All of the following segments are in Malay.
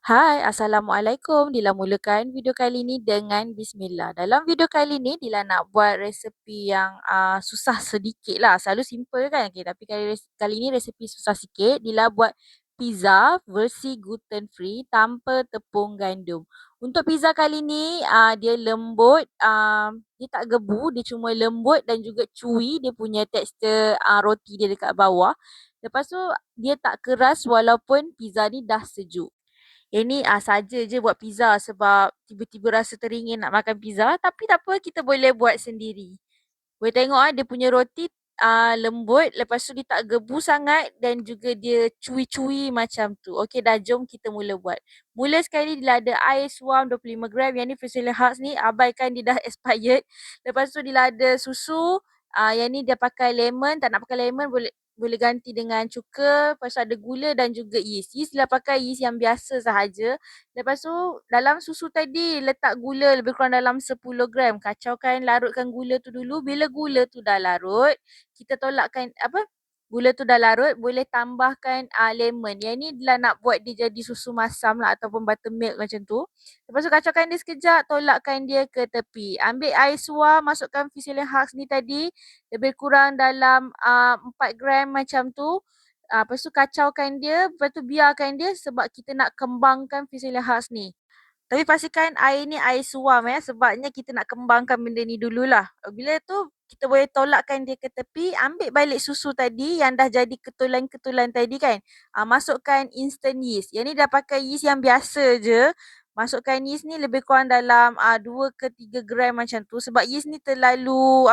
Hai, Assalamualaikum. Dila mulakan video kali ni dengan bismillah. Dalam video kali ni, Dila nak buat resepi yang susah sedikit lah. Selalu simple kan? Okay, tapi kali ni resepi susah sikit. Dila buat pizza versi gluten free tanpa tepung gandum. Untuk pizza kali ni, dia lembut. Dia tak gebu, dia cuma lembut dan juga chewy. Dia punya tekstur roti dia dekat bawah. Lepas tu, dia tak keras walaupun pizza ni dah sejuk. Yang ni saja je buat pizza sebab tiba-tiba rasa teringin nak makan pizza. Tapi tak apa, kita boleh buat sendiri. Boleh tengok dia punya roti lembut. Lepas tu dia tak gebu sangat dan juga dia chewy-chewy macam tu. Okey dah, jom kita mula buat. Mula sekali dia ada air suam 25 gram. Yang ni Fusilian Hearts ni abaikan dia dah expired. Lepas tu dia ada susu. Yang ni dia pakai lemon. Tak nak pakai lemon boleh boleh ganti dengan cuka. Lepas tu ada gula dan juga yeast. Yeast dia pakai yeast yang biasa sahaja. Lepas tu dalam susu tadi letak gula lebih kurang dalam 10 gram. Kacaukan, larutkan gula tu dulu. Bila gula tu dah larut, kita tolakkan gula tu dah larut, boleh tambahkan lemon. Yang ni adalah nak buat dia jadi susu masam lah ataupun buttermilk macam tu. Lepas tu kacaukan dia sekejap, tolakkan dia ke tepi. Ambil air suam, masukkan Fusilian Hearts ni tadi. Lebih kurang dalam 4 gram macam tu. Lepas tu kacaukan dia, lepas tu biarkan dia sebab kita nak kembangkan Fusilian Hearts ni. Tapi pastikan air ni air suam sebabnya kita nak kembangkan benda ni dululah. Bila tu kita boleh tolakkan dia ke tepi, ambil balik susu tadi yang dah jadi ketulan-ketulan tadi kan. Masukkan instant yeast. Yang ni dah pakai yeast yang biasa je. Masukkan yeast ni lebih kurang dalam 2 ke 3 gram macam tu sebab yeast ni terlalu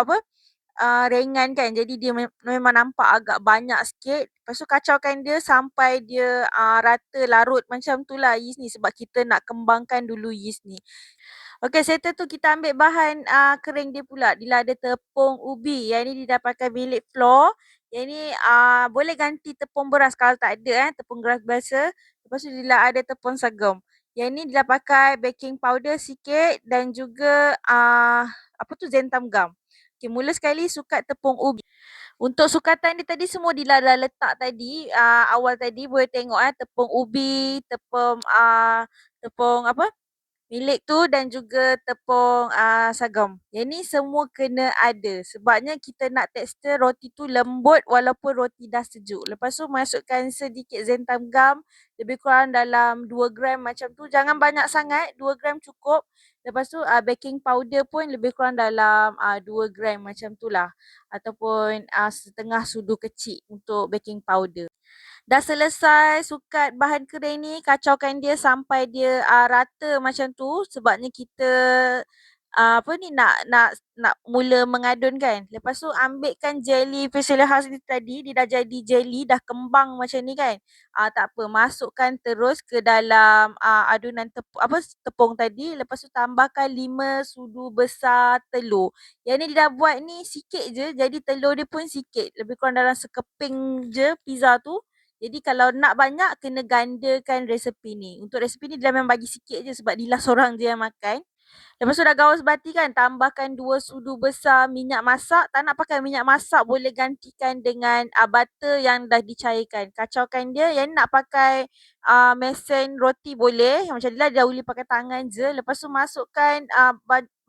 ringan kan. Jadi dia memang nampak agak banyak sikit. Lepas tu kacaukan dia sampai dia rata larut macam tu lah yeast ni. Sebab kita nak kembangkan dulu yeast ni. Okey, settle tu kita ambil bahan kering dia pula. Dia ada tepung ubi. Yang ni dia dah pakai bilik flour. Yang ni boleh ganti tepung beras kalau tak ada tepung beras biasa. Lepas tu dia ada tepung sagam. Yang ni dia pakai baking powder sikit dan juga zentam gum. Okay, mula sekali sukat tepung ubi. Untuk sukatan dia tadi semua Dila dah letak tadi, awal tadi boleh tengok tepung ubi, tepung milik tu dan juga tepung sagam. Yang ni semua kena ada sebabnya kita nak tekstur roti tu lembut walaupun roti dah sejuk. Lepas tu masukkan sedikit zentam gum lebih kurang dalam 2 gram macam tu. Jangan banyak sangat, 2 gram cukup. Lepas tu baking powder pun lebih kurang dalam 2 gram macam tu lah. Ataupun setengah sudu kecil untuk baking powder. Dah selesai sukat bahan kering ni, kacaukan dia sampai dia rata macam tu sebabnya kita nak mula mengadun kan. Lepas tu ambilkan jelly Fusilian Hearts ni tadi, dia dah jadi jelly, dah kembang macam ni kan. Tak apa, masukkan terus ke dalam adunan tepung tadi. Lepas tu tambahkan 5 sudu besar telur. Yang ni dia dah buat ni sikit je, jadi telur dia pun sikit. Lebih kurang dalam sekeping je pizza tu. Jadi kalau nak banyak, kena gandakan resepi ni. Untuk resepi ni, dia memang bagi sikit je sebab Dila seorang je yang makan. Lepas tu dah gaus bati kan, tambahkan 2 sudu besar minyak masak. Tak nak pakai minyak masak, boleh gantikan dengan butter yang dah dicairkan. Kacaukan dia, yang ni nak pakai mesin roti boleh. Macam Dila dahulu pakai tangan je. Lepas tu masukkan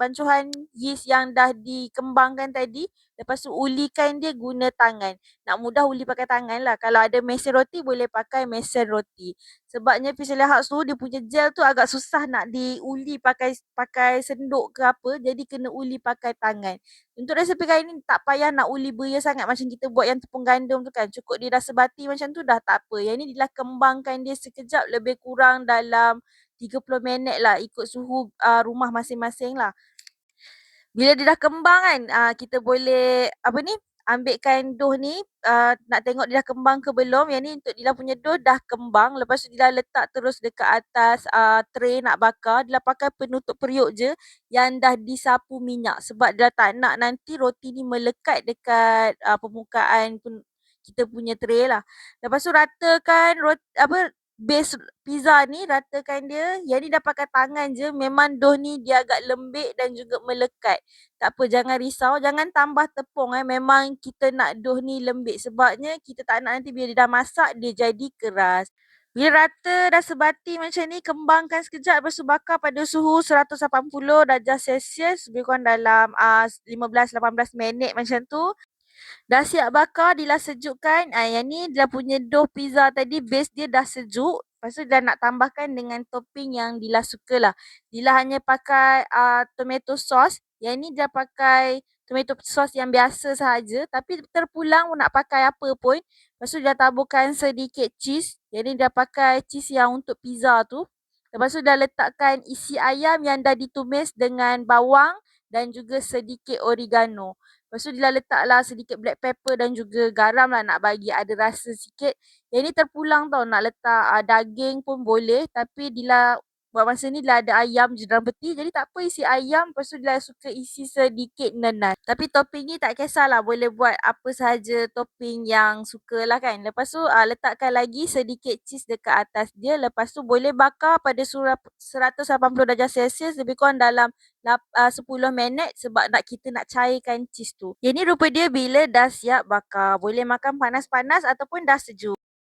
bancuhan yeast yang dah dikembangkan tadi. Lepas tu ulikan dia guna tangan. Nak mudah uli pakai tangan lah. Kalau ada mesin roti, boleh pakai mesin roti. Sebabnya Fusilian Hearts tu, dia punya gel tu agak susah nak diuli pakai senduk ke apa. Jadi kena uli pakai tangan. Untuk resepi kali ni, tak payah nak uli beria sangat macam kita buat yang tepung gandum tu kan. Cukup dia dah sebati macam tu dah tak apa. Yang ni dia dah kembangkan dia sekejap lebih kurang dalam 30 minit lah. Ikut suhu rumah masing-masing lah. Bila dia dah kembang kan, kita boleh ambilkan dough ni, nak tengok dia dah kembang ke belum. Yang ni untuk Dila punya dough dah kembang. Lepas tu Dila letak terus dekat atas tray nak bakar. Dila pakai penutup periuk je yang dah disapu minyak. Sebab Dila tak nak nanti roti ni melekat dekat permukaan kita punya tray lah. Lepas tu ratakan base pizza ni, ratakan dia. Yang ni dah pakai tangan je. Memang dough ni dia agak lembik dan juga melekat. Tak apa, jangan risau. Jangan tambah tepung. Memang kita nak dough ni lembik. Sebabnya kita tak nak nanti bila dia dah masak, dia jadi keras. Bila rata dah sebati macam ni, kembangkan sekejap lepas tu bakar pada suhu 180 darjah Celsius lebih kurang dalam 15-18 minit macam tu. Dah siap bakar, Dila sejukkan. Yang ni dia punya dough pizza tadi, base dia dah sejuk. Lepas tu Dila nak tambahkan dengan topping yang Dila suka lah. Dila hanya pakai tomato sauce. Yang ni dia pakai tomato sauce yang biasa sahaja. Tapi terpulang nak pakai apa pun. Lepas tu dia taburkan sedikit cheese. Yang ni dia pakai cheese yang untuk pizza tu. Lepas tu dah letakkan isi ayam yang dah ditumis dengan bawang dan juga sedikit oregano. Lepas tu Dila letaklah sedikit black pepper dan juga garam lah nak bagi ada rasa sikit. Yang ni terpulang tau, nak letak daging pun boleh. Tapi Dila buat masa ni Dila ada ayam je dalam peti. Jadi tak apa isi ayam. Lepas tu Dila suka isi sedikit nanan. Tapi topping ni tak kisahlah. Boleh buat apa sahaja topping yang suka lah kan. Lepas tu letakkan lagi sedikit cheese dekat atas dia. Lepas tu boleh bakar pada 180 darjah Celsius lebih kurang dalam 10 minit sebab kita nak cairkan cheese tu. Yang ni rupa dia bila dah siap bakar. Boleh makan panas-panas ataupun dah sejuk.